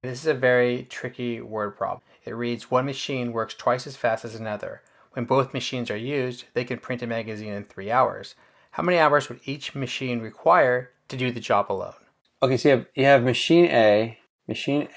This is a very tricky word problem. It reads, one machine works twice as fast as another. When both machines are used, they can print a magazine in 3 hours. How many hours would each machine require to do the job alone? Okay, so you have machine A, machine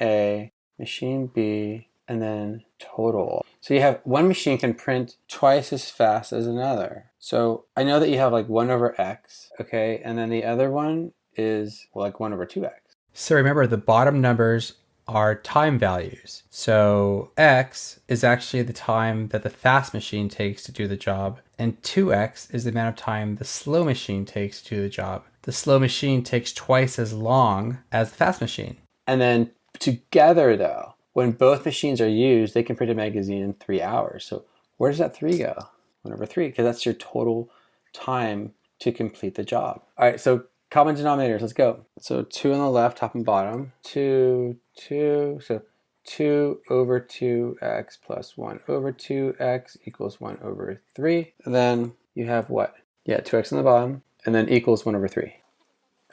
B, and then total. So you have one machine can print twice as fast as another. So I know that you have like 1 over x, okay, and then the other one is like 1 over 2x. So remember, the bottom numbers are time values. So x is actually the time that the fast machine takes to do the job, and 2x is the amount of time the slow machine takes to do the job. The slow machine takes twice as long as the fast machine. And then together, though, when both machines are used, they can print a magazine in 3 hours. So where does that 3 go? 1 over 3, because that's your total time to complete the job. All right, so common denominators, let's go. So 2 on the left, top and bottom. 2, 2, so 2 over 2x plus 1 over 2x equals 1 over 3. And then you have what? Yeah, 2x on the bottom, and then equals 1 over 3.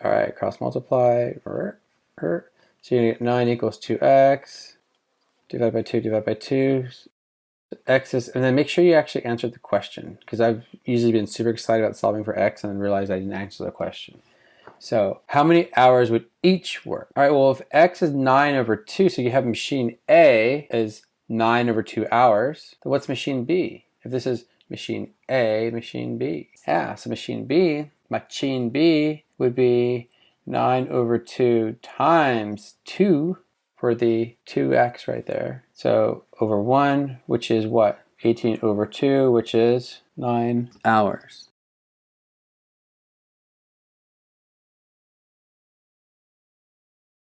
All right, cross multiply. So you get 9 equals 2x, divided by 2, divided by 2. X is, and then make sure you actually answer the question, because I've usually been super excited about solving for x and then realized I didn't answer the question. So how many hours would each work? All right, well, if x is 9 over 2, so you have machine A is 9 over 2 hours, then what's machine B? If this is machine A, machine B. Yeah, so machine B would be 9 over 2 times 2 for the 2x right there. So over 1, which is what? 18 over 2, which is 9 hours.